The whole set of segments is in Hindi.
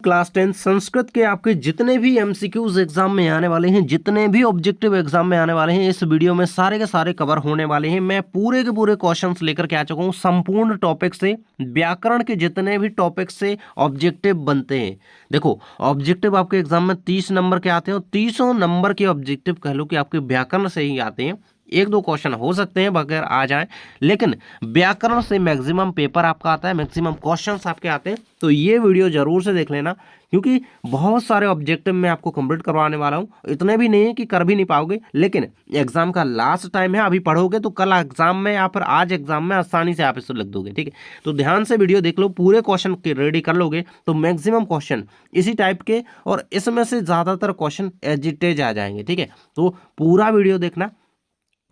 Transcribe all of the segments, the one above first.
क्लास 10 संस्कृत के आपके जितने भी एमसीक्यूज एग्जाम में आने वाले हैं, जितने भी ऑब्जेक्टिव एग्जाम में आने वाले हैं, इस वीडियो में सारे के सारे कवर होने वाले हैं। मैं पूरे के पूरे क्वेश्चंस लेकर के आ चुका हूं संपूर्ण टॉपिक से। व्याकरण के जितने भी टॉपिक से ऑब्जेक्टिव बनते हैं, देखो ऑब्जेक्टिव आपके एग्जाम में 30 नंबर के आते हैं और 30 नंबर के ऑब्जेक्टिव कह लो कि आपके व्याकरण से ही आते हैं। एक दो क्वेश्चन हो सकते हैं अगर आ जाए, लेकिन व्याकरण से मैक्सिमम पेपर आपका आता है, मैक्सिमम क्वेश्चंस आपके आते हैं। तो ये वीडियो जरूर से देख लेना, क्योंकि बहुत सारे ऑब्जेक्टिव मैं आपको कंप्लीट करवाने वाला हूँ। इतने भी नहीं है कि कर भी नहीं पाओगे, लेकिन एग्जाम का लास्ट टाइम है, अभी पढ़ोगे तो कल एग्जाम में या फिर आज एग्जाम में आसानी से आप इसको लिख दोगे। ठीक है, तो ध्यान से वीडियो देख लो, पूरे क्वेश्चन रेडी कर लोगे तो मैक्सिमम क्वेश्चन इसी टाइप के और इसमें से ज्यादातर क्वेश्चन एजिटेज आ जाएंगे। ठीक है, तो पूरा वीडियो देखना।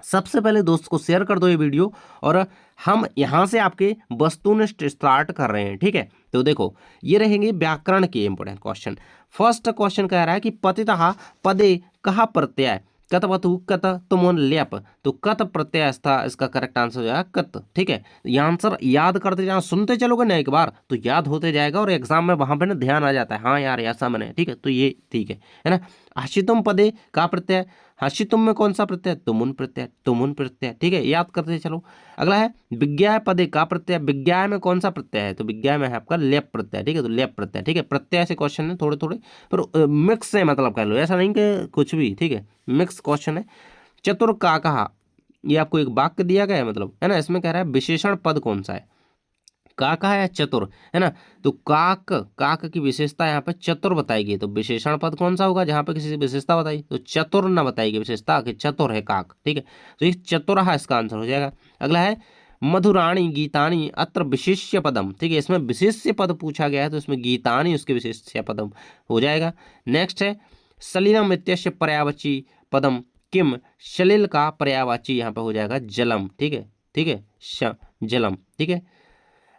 सबसे पहले दोस्त को शेयर कर दो ये वीडियो, और हम यहां से आपके वस्तुनिष्ठ स्टार्ट कर रहे हैं। ठीक है, तो देखो ये रहेंगे व्याकरण के इंपोर्टेंट क्वेश्चन। फर्स्ट क्वेश्चन कह रहा है कि पतितः पदे कहा प्रत्यय कतवतु कत तुमुन ल्यप। तो कत प्रत्यय था, इसका करेक्ट आंसर हो जाएगा कत। ठीक है, ये आंसर याद करते जाओ, सुनते चलोगे ना एक बार तो याद होते जाएगा और एग्जाम में वहां पे ना ध्यान आ जाता है, हाँ यार ऐसा मैंने। ठीक है, तो ये ठीक है ना। हर्षितुम पदे का प्रत्यय, हर्षितुम में कौन सा प्रत्यय, तुमुन प्रत्यय, तुमुन प्रत्यय। ठीक है, याद करते चलो। अगला है विज्ञाय पदे का प्रत्यय, विज्ञाय में कौन सा प्रत्यय है, तो विज्ञाय में है आपका लेप प्रत्यय। ठीक है, तो लेप प्रत्यय। ठीक है, प्रत्यय से क्वेश्चन है थोड़े थोड़े, पर मिक्स से मतलब कह लो, ऐसा नहीं कि कुछ भी। ठीक है, मिक्स क्वेश्चन है। चतुर का कहा, ये आपको एक वाक्य दिया गया है, मतलब है ना, इसमें कह रहा है विशेषण पद कौन सा है, काका है या चतुर, है ना। तो काक, काक की विशेषता यहाँ पे चतुर बताएगी, तो विशेषण पद कौन सा होगा जहां पे किसी विशेषता बताई, तो चतुर ना बताएगी विशेषता कि चतुर है काक। ठीक है, तो ये चतुरहा इसका आंसर हो जाएगा। अगला है मधुराणी गीतानी अत्र विशेष्य पदम। ठीक है, इसमें विशेष्य पद पूछा गया है, तो इसमें गीतानी उसके विशेष्य पदम हो जाएगा। नेक्स्ट है सलिलम इत्यस्य पर्यायवाची पदम किम, सलिल का पर्यायवाची यहाँ पे हो जाएगा जलम। ठीक है, ठीक है, जलम। ठीक है,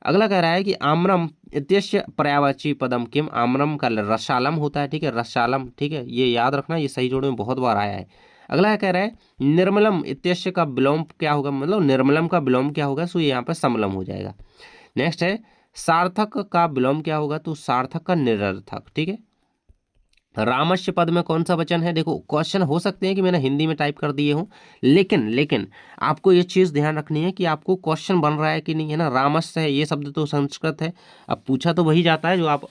अगला कह रहा है कि आम्रम इत्यस्य पर्यायवाची पदम किम, आम्रम का रसालम होता है। ठीक है, रसालम। ठीक है, ये याद रखना, ये सही जोड़ में बहुत बार आया है। अगला कह रहा है निर्मलम इत्यस्य का विलोम क्या होगा, मतलब निर्मलम का विलोम क्या होगा, सो ये यहाँ पे समलम हो जाएगा। नेक्स्ट है सार्थक का विलोम क्या होगा, तो सार्थक का निरर्थक। ठीक है, रामस्य पद में कौन सा वचन है, देखो क्वेश्चन हो सकते हैं कि मैंने हिंदी में टाइप कर दिए हूं, लेकिन आपको ये चीज ध्यान रखनी है कि आपको क्वेश्चन बन रहा है कि नहीं, है ना। रामस्य है, ये शब्द तो संस्कृत है, अब पूछा तो वही जाता है जो आप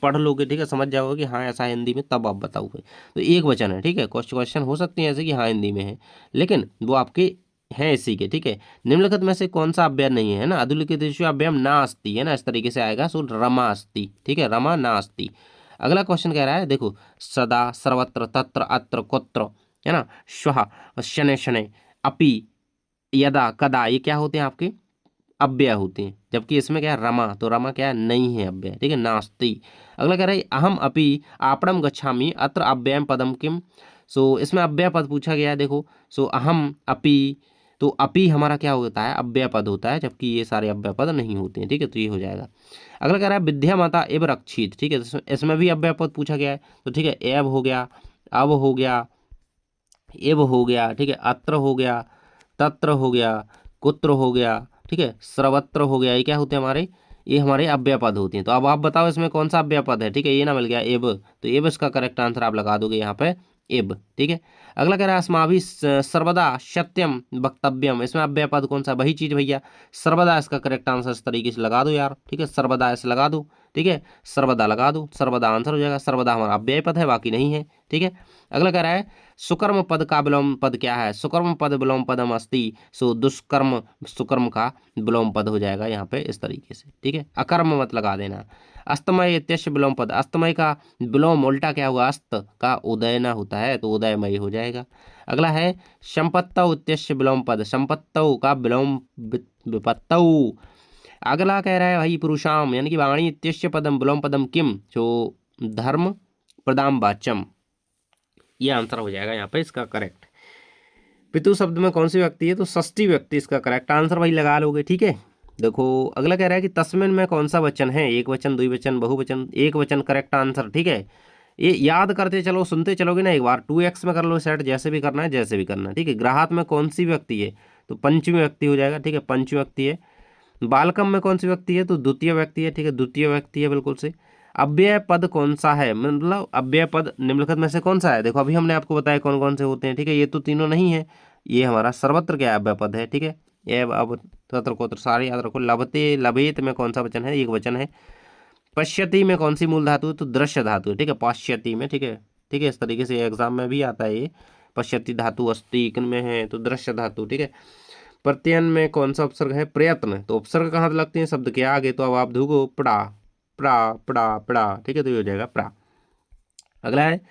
पढ़ लोगे। ठीक है, समझ जाओगे कि हाँ ऐसा है हिंदी में, तब आप बताओगे। तो एक वचन है। ठीक है, क्वेश्चन हो सकते हैं ऐसे कि हाँ हिंदी में है, लेकिन वो आपके हैं इसी के। ठीक है, निम्नलिखित में से कौन सा अव्यय नहीं है ना, अधुलिखित अव्ययम ना अस्ति, है ना, इस तरीके से आएगा, सो रमा अस्ति। ठीक है, रमा ना अस्ति। अगला क्वेश्चन कह रहा है, देखो सदा सर्वत्र तत्र अत्र कुत्र, है ना, श्वः शनै शनै अपि यदा कदा, ये क्या होते हैं आपके अव्यय होते हैं, जबकि इसमें क्या है रमा, तो रमा क्या है, नहीं है अव्यय। ठीक है, नास्ति। अगला कह रहा है अहम अपि आपणम गच्छामि अत्र अव्ययम पदम किम। सो इसमें अव्यय पद पूछा गया है, देखो सो अहम अपि, तो अपि हमारा क्या होता है, अव्यय पद होता है, जबकि ये सारे अव्यय पद नहीं होते हैं। ठीक है, तो ये हो जाएगा। अगला कह रहा है विद्या माता एव रक्षित। ठीक है, तो इसमें भी अव्यय पद पूछा गया है, तो ठीक है, एव हो गया, अब हो गया, एव हो गया। ठीक है, अत्र हो गया, तत्र हो गया, कुत्र हो गया। ठीक है, सर्वत्र हो गया, ये क्या होते हैं हमारे, ये हमारे अव्यय पद होते हैं। तो अब आप बताओ इसमें कौन सा अव्यय पद है। ठीक है, ये ना मिल गया एव, तो एव इसका करेक्ट आंसर आप लगा दोगे यहाँ पे एब। ठीक है, अगला कह रहा है अस्माभि सर्वदा सत्यम वक्तव्यम, इसमें अव्यय पद कौन सा, वही चीज भैया सर्वदा, इसका करेक्ट आंसर इस तरीके से लगा दो यार। ठीक है, सर्वदा ऐसे लगा दो। ठीक है, सर्वदा लगा दो, सर्वदा आंसर हो जाएगा। सर्वदा हमारा अव्यय पद है, बाकी नहीं है। ठीक है, अगला कह रहा है सुकर्म पद का विलोम पद क्या है, सुकर्म पद विलोम पदम अस्ति, सो दुष्कर्म सुकर्म का विलोम पद हो जाएगा यहाँ पे इस तरीके से। ठीक है, अकर्म मत लगा देना। अस्तमय इत्यस्य विलोम पद, अस्तमय का विलोम उल्टा क्या हुआ, अस्त का उदय न होता है, तो उदयमय हो जाएगा। अगला है संपत्तौ इत्यस्य विलोम पद, संपत्तौ का विलोम विपत्तौ। अगला कह रहा है भाई पुरुषाम यानी कि वाणी इत्यस्य पदम विलोम पदम किम, जो धर्म प्रदाम वाच्यम, ये आंसर हो जाएगा यहाँ पे इसका करेक्ट। पितु शब्द में कौन सी व्यक्ति है, तो षष्ठी व्यक्ति इसका करेक्ट आंसर भाई लगा लोगे। ठीक है, देखो अगला कह रहा है कि तस्मिन में कौन सा वचन है, एक वचन, द्विवचन, बहुवचन, एक वचन करेक्ट आंसर। ठीक है, ये याद करते चलो, सुनते चलोगे ना एक बार, 2x में कर लो सेट, जैसे भी करना है, जैसे भी करना है। ठीक है, ग्राहक में कौन सी व्यक्ति है, तो पंचमी व्यक्ति हो जाएगा। ठीक है, पंचमी व्यक्ति है। बालकम में कौन सी व्यक्ति है, तो द्वितीय व्यक्ति है। ठीक है, द्वितीय व्यक्ति है बिल्कुल से। अव्यय पद कौन सा है, मतलब अव्यय पद निम्नलिखित में से कौन सा है। देखो अभी हमने आपको बताया कौन कौन से होते हैं, ठीक है। ये तो तीनों नहीं है, ये हमारा सर्वत्र क्या अव्यय पद है, ठीक है। ये अब तत्र कोत्र सारे याद रखो। लभते लभेत में कौन सा वचन है, एक वचन है। पश्यति में कौन सी मूल धातु है, तो दृश्य धातु है, ठीक है। पाश्यति में, ठीक है, ठीक है। इस तरीके से एग्जाम में भी आता है ये। पश्यति धातु अस्ति में है तो दृश्य धातु, ठीक है। प्रत्ययन में कौन सा उपसर्ग है, प्रयत्न, तो उपसर्ग कहाँ लगते हैं, शब्द के आगे। तो अब आप देखो पड़ा पड़ा पड़ा पड़ा, ठीक है, तो ये हो जाएगा प्रा। अगला है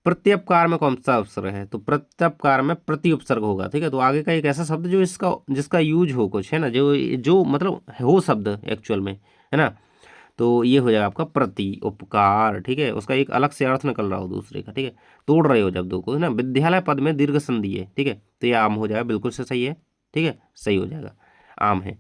प्रत्यपकार में कौन सा उपसर्ग है, तो प्रत्यपकार में प्रति उपसर्ग होगा, ठीक है। तो आगे का एक ऐसा शब्द जो इसका जिसका यूज हो कुछ, है ना, जो जो मतलब हो शब्द एक्चुअल में, है ना, तो ये हो जाएगा आपका प्रति उपकार, ठीक है। उसका एक अलग से अर्थ निकल रहा हो दूसरे का, ठीक है, तोड़ रहे हो जब दो को, है ना। विद्यालय पद में दीर्घ संधि है, ठीक है, तो ये आम हो जाएगा, बिल्कुल से सही है, ठीक है, सही हो जाएगा, आम है।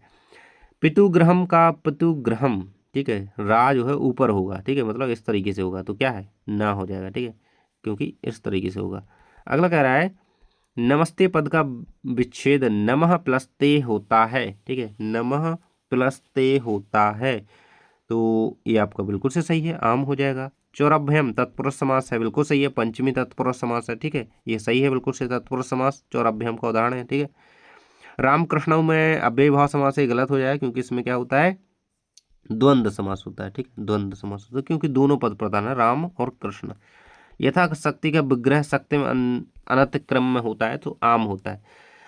पितुग्रहम का पितुग्रहम, ठीक है, रा जो है ऊपर होगा, ठीक है, मतलब इस तरीके से होगा, तो क्या है, ना हो जाएगा, ठीक है, क्योंकि इस तरीके से होगा। अगला कह रहा है नमस्ते पद का विच्छेद नमः प्लस ते होता है, ठीक है, नमः प्लस ते होता है, तो ये आपका बिल्कुल से सही है, आम हो जाएगा। चौरभ्यम तत्पुरुष समास है, बिल्कुल सही है, पंचमी तत्पुरुष समास है, ठीक है, ये सही है, बिल्कुल से तत्पुरुष समास चौरभ्यम का उदाहरण है, ठीक है। रामकृष्णों में अव्ययी भाव समास से गलत हो जाएगा, क्योंकि इसमें क्या होता है, द्वंद्व समास होता है, ठीक है, द्वंद्व समास होता है, क्योंकि दोनों पद प्रधान है, राम और कृष्ण। यथा शक्ति का विग्रह शक्ति में अनंत क्रम में होता है, तो आम होता है,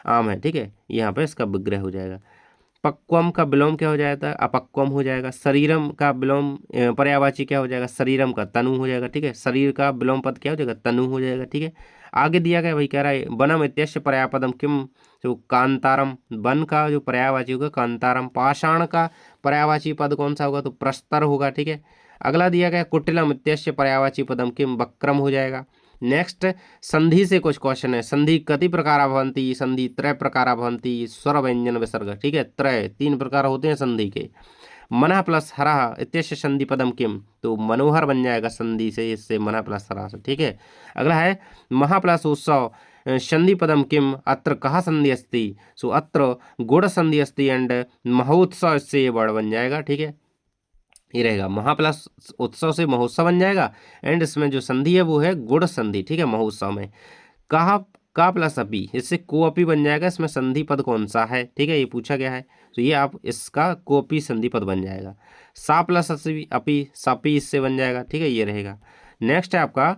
आम है, ठीक है, यहाँ पे इसका विग्रह हो जाएगा। पक्वम का विलोम क्या हो जाता है, अपक्वम हो जाएगा। शरीरम का विलोम पर्यायवाची क्या हो जाएगा, शरीरम का तनु हो जाएगा, ठीक है, शरीर का विलोम पद क्या हो जाएगा, तनु हो जाएगा, ठीक है। आगे दिया गया भाई, कह रहा है वनम इत्यस्य पर्यायपदम किम, जो कांतारम, वन का जो पर्यायवाची होगा कांतारम। पाषाण का पर्यायवाची पद कौन सा होगा, तो प्रस्तर होगा, ठीक है। अगला दिया गया कुटिलम इत्यस्य पर्यायवाची पदम किम, वक्रम हो जाएगा। नेक्स्ट संधि से कुछ क्वेश्चन है। संधि कति प्रकार भवंती, संधि त्रय प्रकार भवंती, स्वर व्यंजन विसर्ग, ठीक है, त्रय 3 प्रकार होते हैं संधि के। मनः प्लस हरः इत्यस्य संधि पदम किम, तो मनोहर बन जाएगा संधि से, इससे मनः प्लस हरः से, ठीक है। अगला है महा प्लस उत्सव संधि पदम किम, अत्र कहा संधि अस्ति, सो अत्र गुण संधि अस्ति एंड महोत्सव, इससे ये वर्ड बन जाएगा, ठीक है, ये रहेगा। महा प्लस उत्सव से महोत्सव बन जाएगा, एंड इसमें जो संधि है वो है गुण संधि, ठीक है, महोत्सव में। कहा का प्लस अपी, इससे कोअपी बन जाएगा, इसमें संधि पद कौन सा है, ठीक है, ये पूछा गया है, तो ये आप इसका कोअपी संधि पद बन जाएगा। सा प्लस अपी सापी, इससे बन जाएगा, ठीक है, ये रहेगा। नेक्स्ट है आपका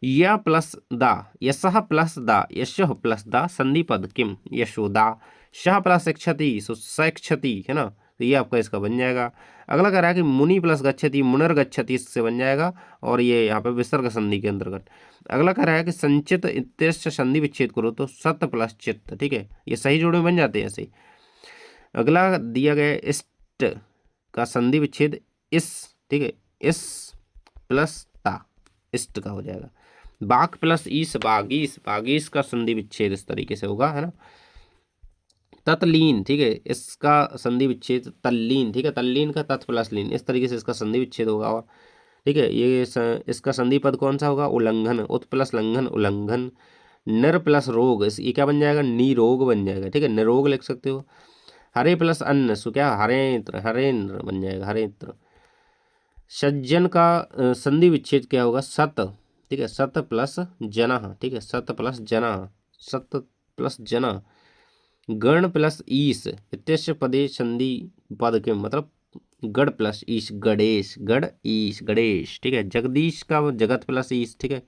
या प्लस दा, यशः प्लस दा, यशः प्लस दा संधि पद किम, यशोदा। शह प्लस इक्षति, सो सक्षति, है ना, तो ये आपका इसका बन जाएगा। अगला कह रहा है कि मुनि प्लस गच्छति, मुनिर्गच्छति, इससे बन जाएगा, और ये यहाँ पे विसर्ग संधि के अंतर्गत। अगला कह रहा है कि संचित इत्यस्य संधि विच्छेद करो, तो सत प्लस चित्त, ठीक है, ये सही जोड़े में बन जाते हैं ऐसे ही। अगला दिया गया इष्ट का संधि विच्छेद इस, ठीक है, इस प्लस ता, इष्ट का हो जाएगा। बाग प्लस ईस, बागीस, बागीस का संधि विच्छेद इस तरीके से होगा, है ना। तत्लीन, ठीक है, इसका संधि विच्छेद तल्लीन, ठीक है, तल्लीन का तत् प्लस लीन, इस तरीके से इसका संधि विच्छेद होगा, और ठीक है, ये इसका संधि पद कौन सा होगा, उल्लंघन, उत प्लस लंघन, उल्लंघन। नर प्लस रोग, ये क्या बन जाएगा, निरोग बन जाएगा, ठीक है, निरोग लिख सकते हो। हरे प्लस अन्न, सो क्या हरेंद्र, हरेंद्र बन जाएगा, हरेंद्र। सज्जन का संधि विच्छेद क्या होगा, सत, ठीक है, सत प्लस जना, ठीक है, सत प्लस जना, सत प्लस जना। गण प्लस ईश इत्यस्य पदे संधि पद के, मतलब गढ़ प्लस ईश, गणेश, गढ़ ईश, गणेश, ठीक है। जगदीश का जगत प्लस ईश, ठीक है,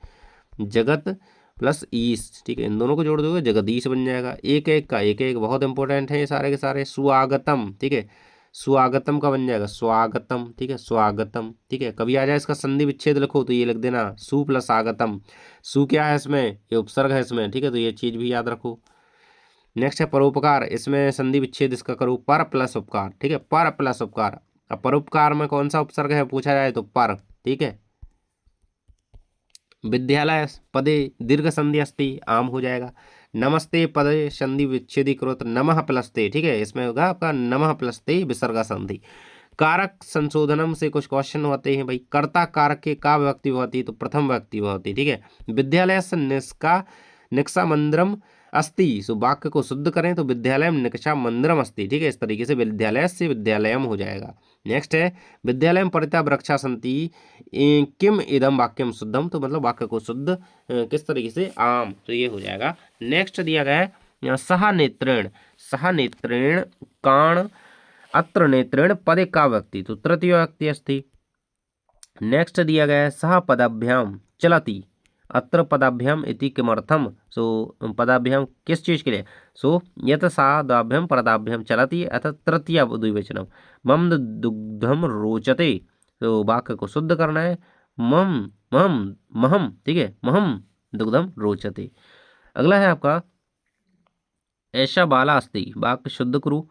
जगत प्लस ईश, ठीक है, इन दोनों को जोड़ दोगे जगदीश बन जाएगा। एक एक का एक एक बहुत इंपॉर्टेंट है ये सारे के सारे। स्वागतम, ठीक है, स्वागतम का बन जाएगा स्वागतम, ठीक है, स्वागतम, ठीक है। कभी आ जाए इसका संधि विच्छेद लिखो तो ये लिख देना सु प्लस आगतम। सु क्या है इसमें, ये उपसर्ग है इसमें, ठीक है, तो ये चीज भी याद रखो। नेक्स्ट है परोपकार, इसमें संधि विच्छेद इसका करो पर प्लस उपकार, ठीक है, पर प्लस उपकार। अब परोपकार में कौन सा उपसर्ग है पूछा जाए तो पर, ठीक है। विद्यालय पदे दीर्घ संधि अस्ति, आम हो जाएगा। नमस्ते पदे संधि विच्छेदी करो तो नमः प्लसते, ठीक है, इसमें होगा आपका नमः प्लसते विसर्गा संधि। कारक संशोधनम से कुछ क्वेश्चन होते हैं भाई। कर्ता कारक के का व्यक्ति होती, तो प्रथम व्यक्ति होती, ठीक है। विद्यालय से निष्का निक्षा मंदिरम अस्ति, सो वाक्य को शुद्ध करें तो विद्यालयम निकषा मंदिरम अस्ति, ठीक है, इस तरीके से विद्यालय से विद्यालयम हो जाएगा। नेक्स्ट है विद्यालयम परितः वृक्षा सन्ति किम इदम वाक्यम शुद्धम, तो मतलब वाक्य को शुद्ध किस तरीके से, आम, तो ये हो जाएगा। नेक्स्ट दिया गया है सह नेत्रेण, सह नेत्रेण काण अत्र नेत्रेण पदे का व्यक्ति, तो तृतीय व्यक्ति अस्ति। नेक्स्ट दिया गया है सह पदाभ्याम चलति अत्र पदाभ्याम इति किमर्थम, सो पदाभ्याम किस चीज के लिए, सो यत सादाभ्याम पदाभ्याम चलति अतः तृतीय द्विवचनम मम दुग्धम रोचते, तो वाक्य को शुद्ध करना है, मम मम महम, ठीक है, महम दुग्धम रोचते। अगला है आपका ऐसा बाला अस्ति, वाक्य शुद्ध करो,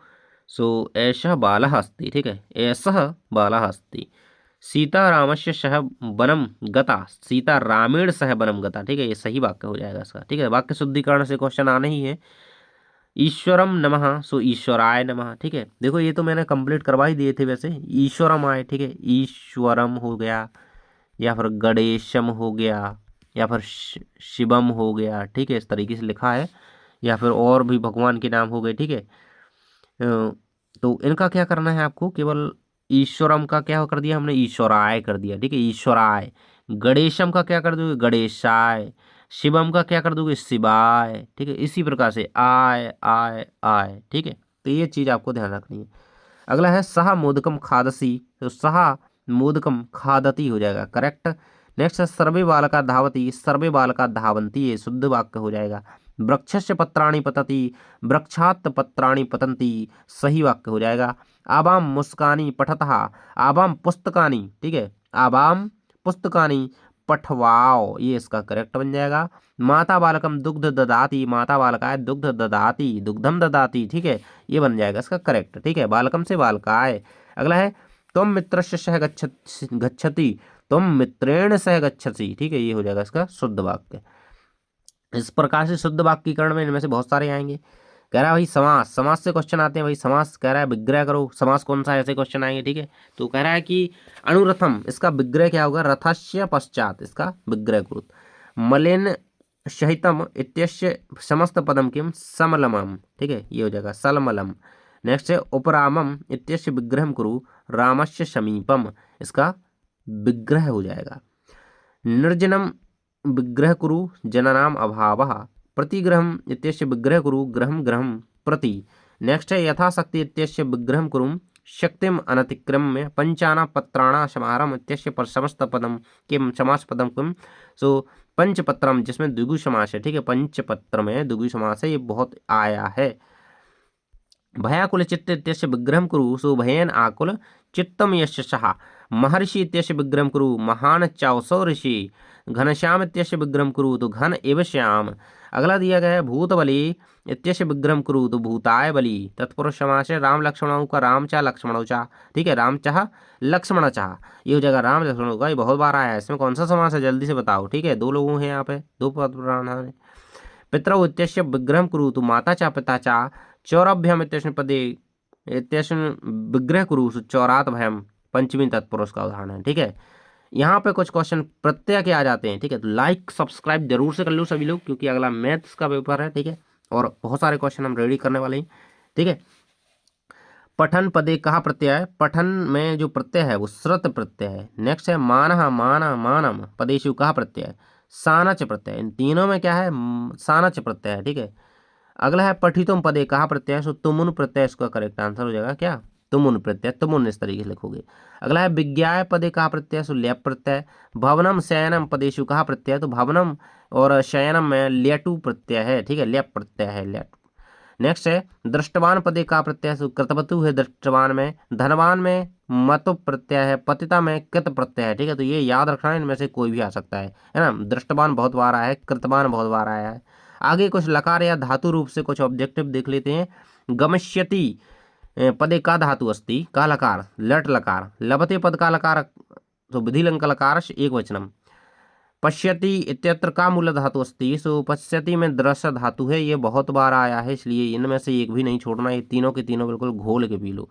सो ऐसा बालः अस्ति, ठीक है, ऐसा बालः अस्ति। सीता रामस्य सह वनम गता, सीता रामेण सह वनम गता, ठीक है, ये सही वाक्य हो जाएगा इसका, ठीक है। वाक्य शुद्धिकरण से क्वेश्चन आना ही है। ईश्वरम नमः, सो ईश्वराय नमः, ठीक है। देखो ये तो मैंने कंप्लीट करवा ही दिए थे वैसे, ईश्वरम आए, ठीक है, ईश्वरम हो गया, या फिर गणेशम हो गया, या फिर शिवम हो गया, ठीक है, इस तरीके से लिखा है, या फिर और भी भगवान के नाम हो गए, ठीक है। तो इनका क्या करना है आपको, केवल ईश्वरम का क्या कर दिया हमने, ईश्वराय कर दिया, ठीक है, ईश्वराय। गणेशम का क्या कर दोगे, गणेशाय। शिवम का क्या कर दोगे, शिवाय, ठीक है। इसी प्रकार से आय आय आय, ठीक है, तो ये चीज आपको ध्यान रखनी है। अगला है सह मोदकम खादसी, तो सह मोदकम खादती हो जाएगा करेक्ट। नेक्स्ट है सर्वे बालका धावती, सर्वे बालका धावंती, ये शुद्ध वाक्य हो जाएगा। वृक्षस्य पत्राणि पतति, वृक्षात् पत्राणि पतन्ति, सही वाक्य हो जाएगा। आवाम मुस्कानी पठतः, आवाम पुस्तकानी, ठीक है, आवाम पुस्तकानी पठवाओ, ये इसका करेक्ट बन जाएगा। माता बालकम दुग्ध ददाती, माता बालकाय दुग्ध ददाती, दुग्धम ददाती, ठीक है, ये बन जाएगा इसका करेक्ट, ठीक है, बालकम से बालकाय। अगला है तुम मित्रस्य सह गच्छति, तुम मित्रेण सह गच्छसि, ठीक है, ये हो जाएगा इसका शुद्ध वाक्य। इस प्रकार से शुद्ध वाक्यीकरण में इनमें से बहुत सारे आएंगे। कह रहा है भाई समास, समास से क्वेश्चन आते हैं भाई, समास कह रहा है विग्रह करो, समास कौन सा है, ऐसे क्वेश्चन आएंगे, ठीक है। तो कह रहा है कि अनुरथम, इसका विग्रह क्या होगा, रथस्य पश्चात, इसका विग्रह करो। मलिन सहितम इत्यस्य समस्त पदम किम समलमम, ठीक है, ये हो जाएगा सलमलम। नेक्स्ट है उपरामम इत्यस्य विग्रहम कुरु रामस्य समीपम, इसका विग्रह हो जाएगा। निर्जनम विग्रह कुरु जननाम अभावः, प्रतिग्रहम इत्यस्य विग्रह कुरु ग्रहम ग्रहम प्रति। नेक्स्ट है यथाशक्ति इत्यस्य विग्रहम कुरु शक्तिम अनतिक्रम्य पंचाना पत्राणा समाहारम इत्यस्य पर समस्त पदम किम समास पदम किम, सो पंचपत्रम जिसमें द्विगु समास है, ठीक है, पंचपत्र में द्विगु समास है, ये बहुत आया है। भयाकुल चित्त इत्यस्य विग्रहम कुरु, सो भयन आकुल चित्तम यस्य सहा। महर्षि इत्यस्य विग्रहम कुरु महान चावसो ऋषि। घनश्याम इत्यस्य विग्रहम कुरु, तो घन एव श्याम। अगला दिया गया है भूतबली इत्यस्य विग्रहम कुरु, तो भूताय बली। तत्पुरुष समास है राम लक्ष्मणों का, राम चा लक्ष्मणों चा, ठीक है, राम चाह लक्ष्मण चाह, ये हो जाएगा राम लक्ष्मणों का, ये बहुत बार आया है। इसमें कौन सा समास है जल्दी से बताओ, ठीक है, दो लोगों हैं यहाँ पे, दो पद है। पितरौ इत्यस्य विग्रहम कुरु, तो माता चा पिता चा। चौराभ्याम इत्यस्मिन् पदे इत्यस्मिन् विग्रह कुरु, चौरात भयम पंचमी तत्पुरुष का उदाहरण है, ठीक है। यहाँ पे कुछ क्वेश्चन प्रत्यय के आ जाते हैं, ठीक है, तो लाइक सब्सक्राइब जरूर से कर लो सभी लोग, क्योंकि अगला मैथ्स का पेपर है, ठीक है, और बहुत सारे क्वेश्चन हम रेडी करने वाले हैं, ठीक है। पठन पदे कहा प्रत्यय है, पठन में जो प्रत्यय है वो श्रुत प्रत्यय है। नेक्स्ट है मानः माना मानम पदेषु कहा प्रत्यय है, सानच प्रत्यय, इन तीनों में क्या है, सानच प्रत्यय है, ठीक है। अगला है पठितुम पदे कहा प्रत्यय है, सो तुमुन प्रत्यय इसका करेक्ट आंसर हो जाएगा क्या, तुमुन प्रत्यय, तुमुन इस तरीके से लिखोगे। अगला है विज्ञाय पदे कहा प्रत्यय, सो ल्यप प्रत्यय। भवनम शयनम पदेषु कहा प्रत्यय, तो भवनम और शयनम में ल्यटू प्रत्यय है, ठीक है, ल्यप प्रत्यय है, ल्यटू। नेक्स्ट है दृष्टवान पदे का प्रत्यय, सो कृतवतु है दृष्टवान में। धनवान में मतु प्रत्यय है, पतिता में कृत प्रत्यय है, ठीक है, तो ये याद रखना है, इनमें से कोई भी आ सकता है ना। दृष्टवान बहुत बार आया है, कृतवान बहुत बार आया है। आगे कुछ लकार या धातु रूप से कुछ ऑब्जेक्टिव देख लेते हैं। गमष्यति पदे का धातु अस्ति, का लकार लट लकार। लभते पद का लकार, तो विधिलंक लकार एक वचनम। पश्यति इत्यत्र का मूल धातु अस्ति, सो पश्यति में दृश्य धातु है, ये बहुत बार आया है, इसलिए इनमें से एक भी नहीं छोड़ना, ये तीनों के तीनों बिल्कुल घोल के पी लो।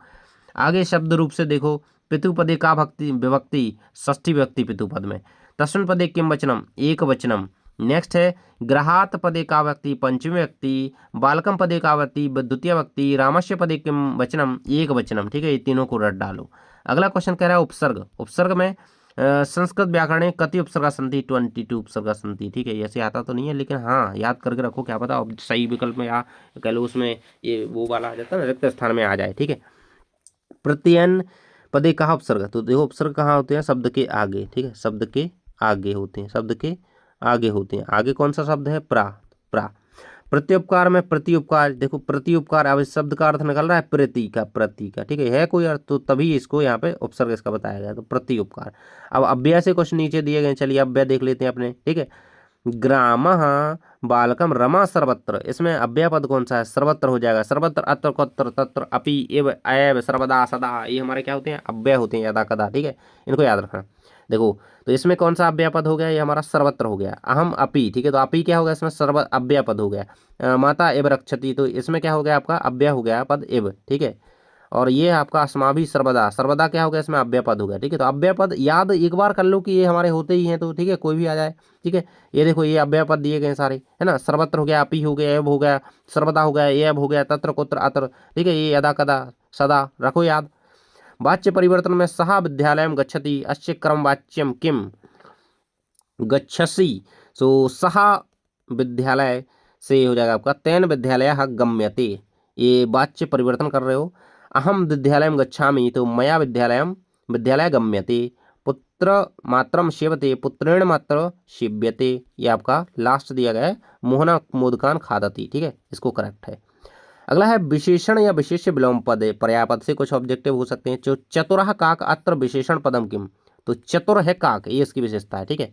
आगे शब्द रूप से देखो, पितु पदे का भक्ति विभक्ति षष्ठी व्यक्ति पितु पद में। तस्मिन् पदे किम वचनम एक वचनम। नेक्स्ट है गृहात पदे का व्यक्ति पंचमी व्यक्ति, बालकम पदे का व्यक्ति द्वितीय व्यक्ति, रामस्य पदे किम वचनम एक वचनम। ठीक है, ये तीनों को रट डालो। अगला क्वेश्चन कह रहा है उपसर्ग। उपसर्ग में संस्कृत व्याकरण कति उपसर्गा संति, 22 उपसर्गा संति। ठीक है, ऐसे आता तो नहीं है लेकिन हाँ याद करके रखो, क्या पता अब सही विकल्प में या कह लो उसमें ये वो वाला आ जाता है ना, रिक्त स्थान में आ जाए। ठीक है, प्रत्ययन पदे कहा उपसर्ग, तो देखो उपसर्ग कहाँ होते हैं, शब्द के आगे। ठीक है, शब्द के आगे होते हैं, शब्द के आगे होते हैं। आगे कौन सा शब्द है, प्रा। प्रा। प्रत्युपकार में प्रत्युपकार, देखो प्रत्युपकार, अब इस शब्द का अर्थ निकल रहा है प्रति का, प्रति का। ठीक है कोई अर्थ तो तभी इसको यहाँ पे उपसर्ग इसका बताया गया, तो प्रत्युपकार। अब अव्यय से कुछ नीचे दिए गए, चलिए अव्यय देख लेते हैं अपने। ठीक है, ग्रामः बालकम रमा सर्वत्र, इसमें अव्यय पद कौन सा है, सर्वत्र हो जाएगा। सर्वत्र, अत्र, कत्र, तत्र, अपि, एव, एव, सर्वदा, सदा, ये हमारे क्या होते हैं, अव्यय होते हैं, यदा कदा। ठीक है, इनको याद रखना। देखो तो इसमें कौन सा अव्यय पद हो गया, ये हमारा सर्वत्र हो गया। अहम अपि, ठीक है, तो अपि क्या हो गया, इसमें सर्व अव्यय पद हो गया। माता एव रक्षति, तो इसमें क्या हो गया आपका, अव्यय हो गया पद एव। ठीक है, और ये आपका अस्माभि सर्वदा, सर्वदा क्या हो गया, इसमें अव्यय पद हो गया। ठीक है, तो अव्यय पद याद एक बार कर लो कि ये हमारे होते ही हैं, तो ठीक है कोई भी आ जाए। ठीक है, ये देखो ये अव्यय पद दिए गए सारे, है ना। सर्वत्र हो गया, अपि हो गया, एव हो गया, सर्वदा हो गया, एव हो गया, तत्र कुत्र अत्र। ठीक है, ये यदा कदा सदा रखो याद। वाच्य परिवर्तन में सह विद्यालयम गच्छति, अस्य क्रम वाच्यम किम गच्छसि, सो सह विद्यालय से हो जाएगा आपका तेन विद्यालय गम्यते, ये वाच्य परिवर्तन कर रहे हो। अहम विद्यालयम गच्छामि, तो मया विद्यालयम विद्यालय गम्यते। पुत्र मात्रम सेवते, पुत्रेण मात्र सेव्यते, ये आपका लास्ट दिया गया है। मोहना मोदकान खादति। ठीक है, इसको करेक्ट है। अगला है विशेषण या विशेष्य विलोम पद, पर्यायपद से कुछ ऑब्जेक्टिव हो सकते हैं। जो चतुरः काक अत्र विशेषण पदम किम, तो चतुर है काक, ये इसकी विशेषता है। ठीक है,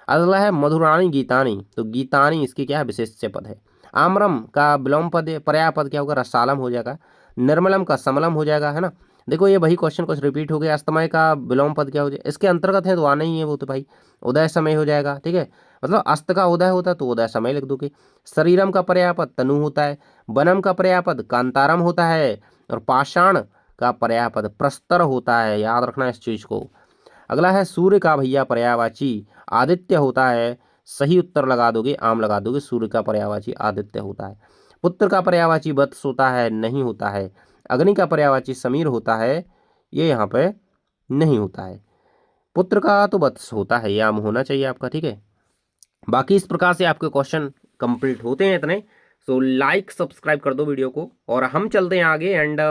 अगला है मधुराणी गीतानी, तो गीतानी इसकी क्या है, विशेष्य पद है। आम्रम का विलोम पद पर्याय पद क्या होगा, रसालम हो जाएगा। निर्मलम का समलम हो जाएगा, है ना। देखो ये वही क्वेश्चन कुछ रिपीट हो गया। अस्तमय का विलोम पद क्या हो जाएगा, इसके अंतर्गत है तो आना ही है वो, तो भाई उदय समय हो जाएगा। ठीक है, मतलब अस्त का उदय होता है तो उदय समय लिख दोगे। शरीरम का पर्यायपद तनु होता है। वनम का पर्यायपद कांतारम होता है। और पाषाण का पर्यायपद प्रस्तर होता है, याद रखना इस चीज को। अगला है सूर्य का भैया पर्यायवाची आदित्य होता है, सही उत्तर लगा दोगे, आम लगा दोगे। सूर्य का पर्यायवाची आदित्य होता है। पुत्र का पर्यायवाची वत्स होता है, नहीं होता है। अग्नि का पर्यायवाची समीर होता है, ये यहाँ पे नहीं होता है। पुत्र का तो वत्स होता है, ये आम होना चाहिए आपका। ठीक है, बाकी इस प्रकार से आपके क्वेश्चन कंप्लीट होते हैं इतने। सो लाइक सब्सक्राइब कर दो वीडियो को, और हम चलते हैं आगे। एंड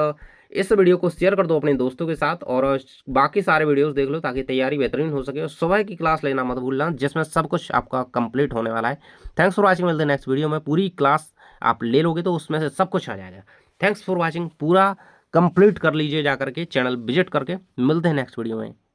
इस वीडियो को शेयर कर दो अपने दोस्तों के साथ, और बाकी सारे वीडियोस देख लो ताकि तैयारी बेहतरीन हो सके। और सुबह की क्लास लेना मत भूलना, जिसमें सब कुछ आपका कंप्लीट होने वाला है। थैंक्स फॉर वॉचिंग, मिलते हैं नेक्स्ट वीडियो में। पूरी क्लास आप ले लोगे तो उसमें से सब कुछ आ जाएगा। थैंक्स फॉर वॉचिंग, पूरा कंप्लीट कर लीजिए, जाकर के चैनल विजिट करके। मिलते हैं नेक्स्ट वीडियो में।